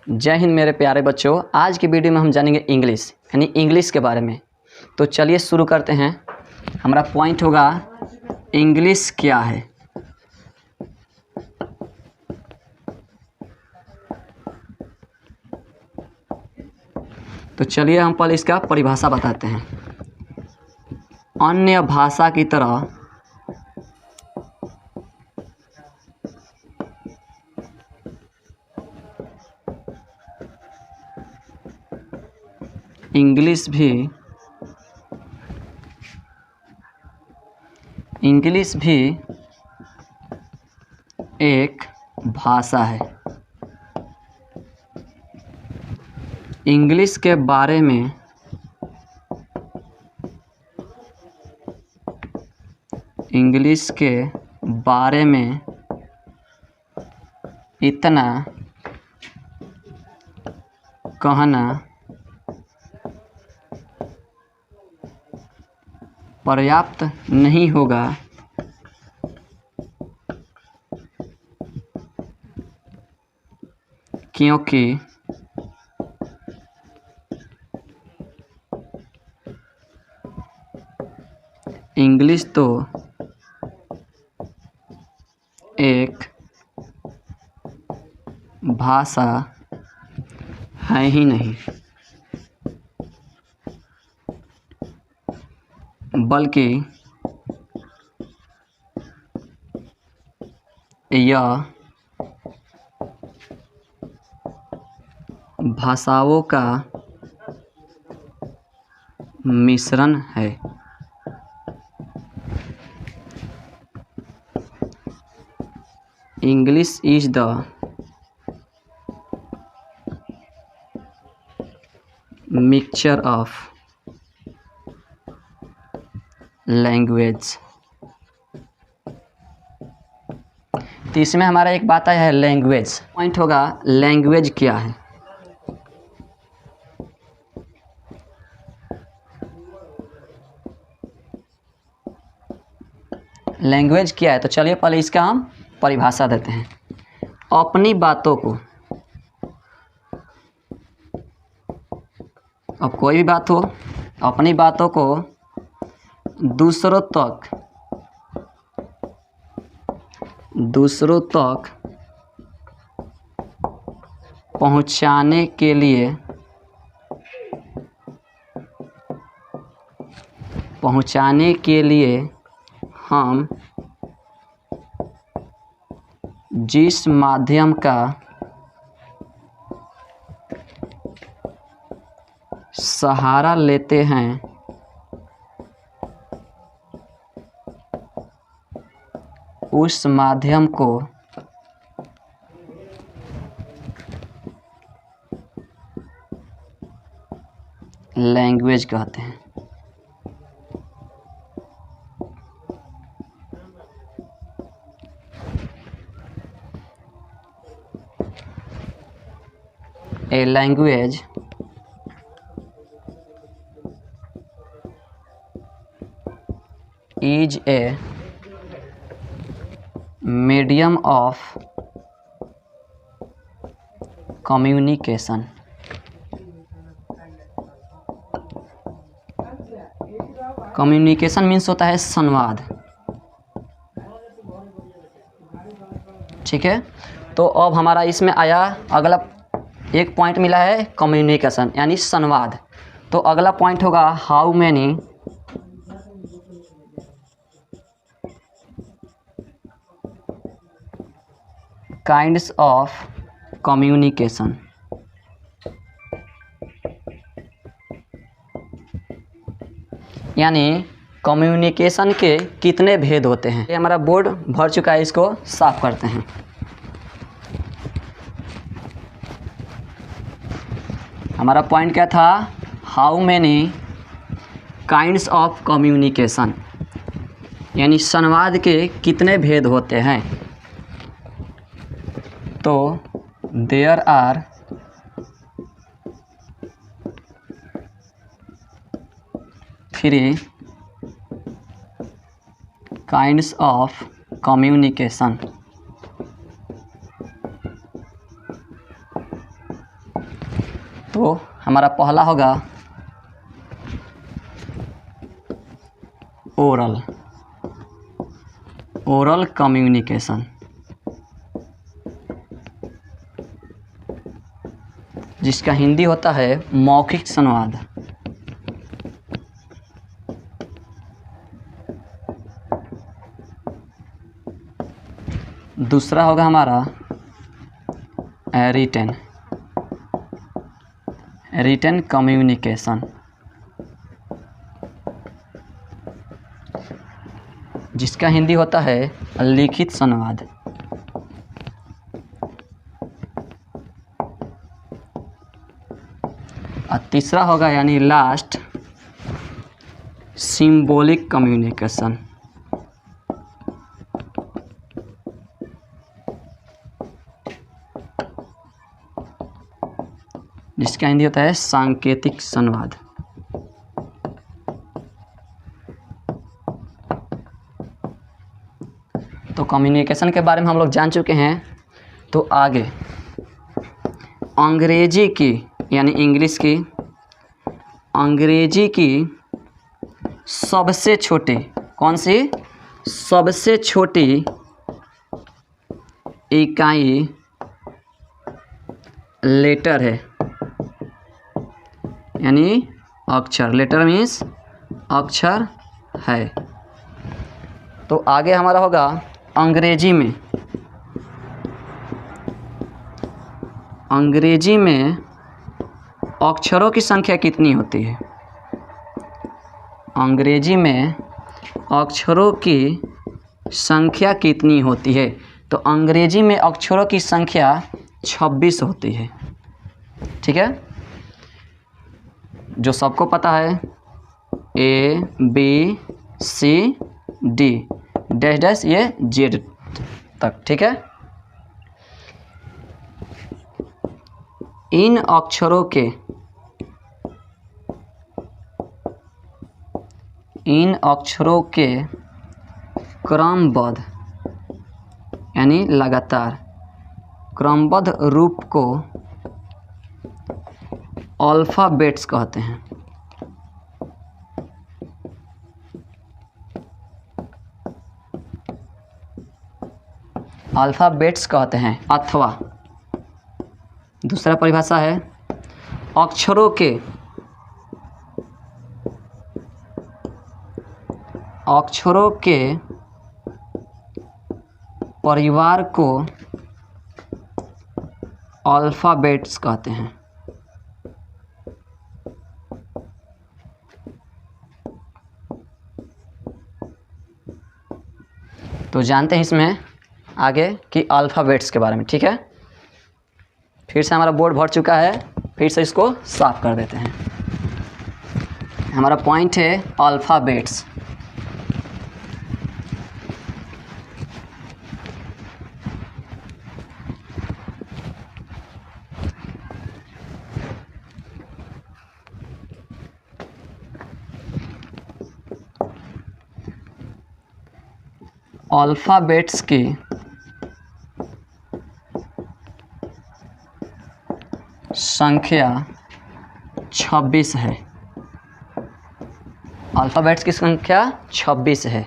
जय हिंद मेरे प्यारे बच्चों। आज की वीडियो में हम जानेंगे इंग्लिश यानी इंग्लिश के बारे में। तो चलिए शुरू करते हैं। हमारा पॉइंट होगा इंग्लिश क्या है। तो चलिए हम पहले इसका परिभाषा बताते हैं। अन्य भाषा की तरह इंग्लिश भी एक भाषा है। इंग्लिश के बारे में इतना कहना पर्याप्त नहीं होगा क्योंकि इंग्लिश तो एक भाषा है ही नहीं, बल्कि यह भाषाओं का मिश्रण है। English is the mixture of language. तो इसमें हमारा एक बात आया है लैंग्वेज। पॉइंट होगा लैंग्वेज क्या है। लैंग्वेज क्या है, तो चलिए पहले इसका हम परिभाषा देते हैं। अपनी बातों को, अब कोई भी बात हो, अपनी बातों को दूसरों तक पहुंचाने के लिए हम जिस माध्यम का सहारा लेते हैं उस माध्यम को लैंग्वेज कहते हैं। A language is a medium of communication. Communication means होता है संवाद। ठीक है, तो अब हमारा इसमें आया अगला एक पॉइंट मिला है कम्युनिकेशन यानी संवाद। तो अगला पॉइंट होगा how many kinds of communication. यानी कम्युनिकेशन के कितने भेद होते हैं। ये हमारा बोर्ड भर चुका है, इसको साफ करते हैं। हमारा पॉइंट क्या था, how many kinds of communication यानी संवाद के कितने भेद होते हैं। तो there are 3 kinds of communication. तो हमारा पहला होगा ओरल कम्युनिकेशन, जिसका हिंदी होता है मौखिक संवाद। दूसरा होगा हमारा रिटन कम्युनिकेशन, जिसका हिंदी होता है लिखित संवाद। और तीसरा होगा यानी लास्ट सिंबॉलिक कम्युनिकेशन, जिसका हिंदी होता है सांकेतिक संवाद। तो कम्युनिकेशन के बारे में हम लोग जान चुके हैं। तो आगे अंग्रेजी की यानी इंग्लिश की, अंग्रेजी की सबसे छोटी, कौन सी सबसे छोटी इकाई लेटर है, यानी अक्षर। लेटर मीन्स अक्षर है। तो आगे हमारा होगा अंग्रेजी में अक्षरों की संख्या कितनी होती है। अंग्रेजी में अक्षरों की संख्या कितनी होती है। तो अंग्रेजी में अक्षरों की संख्या 26 होती है। ठीक है, जो सबको पता है ABCD डैश डैश ये Z तक। ठीक है, इन अक्षरों के क्रमबद्ध यानी लगातार क्रमबद्ध रूप को अल्फ़ाबेट्स कहते हैं। अल्फ़ाबेट्स कहते हैं। अथवा दूसरा परिभाषा है अक्षरों के परिवार को अल्फ़ाबेट्स कहते हैं। तो जानते हैं इसमें आगे कि अल्फ़ाबेट्स के बारे में। ठीक है, फिर से हमारा बोर्ड भर चुका है, फिर से इसको साफ कर देते हैं। हमारा पॉइंट है अल्फ़ाबेट्स। अल्फ़ाबेट्स की संख्या 26 है। अल्फ़ाबेट्स की संख्या 26 है।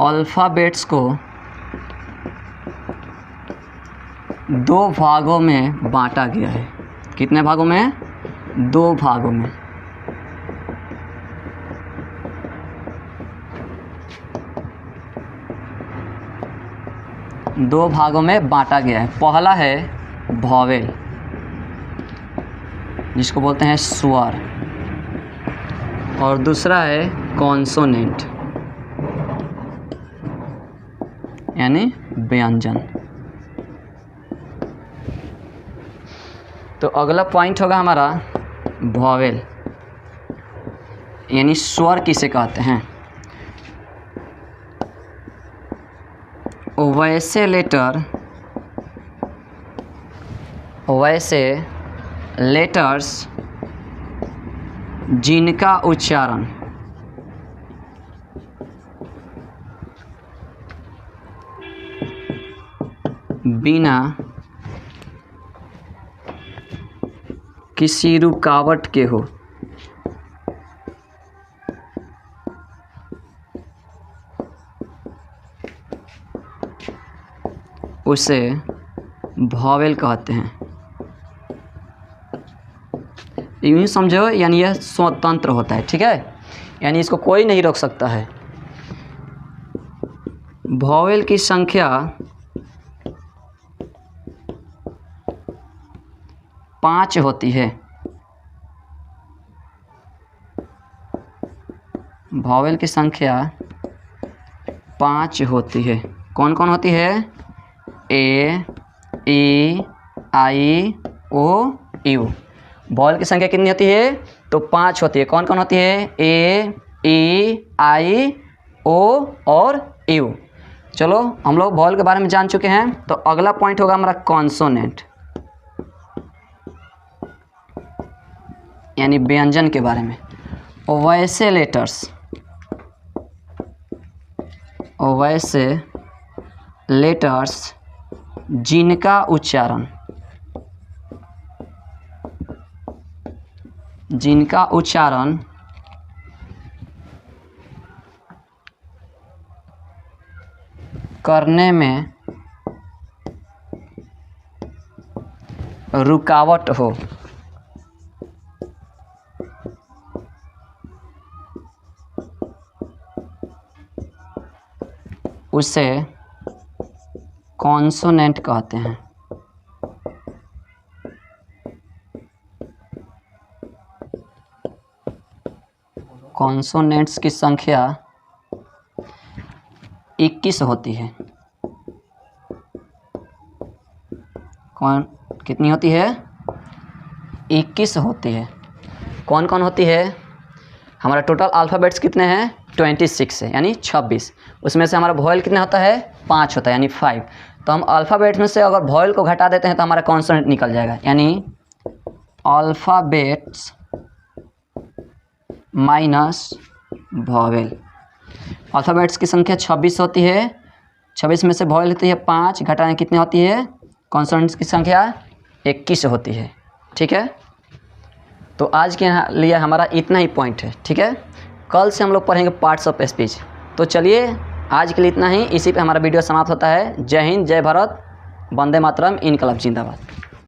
अल्फ़ाबेट्स को 2 भागों में बांटा गया है। कितने भागों में? 2 भागों में। दो भागों में बांटा गया है। पहला है वॉवेल, जिसको बोलते हैं स्वर, और दूसरा है कॉन्सोनेंट यानी व्यंजन। तो अगला पॉइंट होगा हमारा वॉवेल यानी स्वर किसे कहते हैं। वैसे लेटर्स जिनका उच्चारण बिना किसी रुकावट के हो, उसे वॉवेल कहते हैं। यूँ ही समझो, यानी यह स्वतंत्र होता है, ठीक है, यानी इसको कोई नहीं रोक सकता है। वॉवेल की संख्या 5 होती है। वॉवेल की संख्या 5 होती है। कौन कौन होती है? ए, ई, आई, ओ, यू। वॉवेल की संख्या कितनी होती है? तो 5 होती है। कौन कौन होती है? ए, ई, आई, ओ और यू। चलो हम लोग वॉवेल के बारे में जान चुके हैं। तो अगला पॉइंट होगा हमारा कॉन्सोनेंट, यानी व्यंजन के बारे में। वैसे लेटर्स जिनका उच्चारण करने में रुकावट हो, उसे कॉन्सोनेंट कहते हैं। कॉन्सोनेंट्स की संख्या 21 होती है। कितनी होती है? 21 होती है। कौन कौन होती है? हमारा टोटल अल्फ़ाबेट्स कितने हैं? 26 है, यानी 26। उसमें से हमारा वॉवेल कितना होता है? 5 होता है, यानी 5। तो हम अल्फ़ाबेट्स में से अगर वॉवेल को घटा देते हैं तो हमारा कॉन्सोनेंट निकल जाएगा, यानी अल्फ़ाबेट्स माइनस वॉवेल। अल्फ़ाबेट्स की संख्या 26 होती है। 26 में से वॉवेल होती है 5, घटाने कितनी होती है? कॉन्सोनेंट्स की संख्या 21 होती है। ठीक है, तो आज के लिए हमारा इतना ही पॉइंट है। ठीक है, कल से हम लोग पढ़ेंगे पार्ट्स ऑफ स्पीच। तो चलिए आज के लिए इतना ही। इसी पे हमारा वीडियो समाप्त होता है। जय हिंद, जय भारत, वंदे मातरम, इनकलाब जिंदाबाद।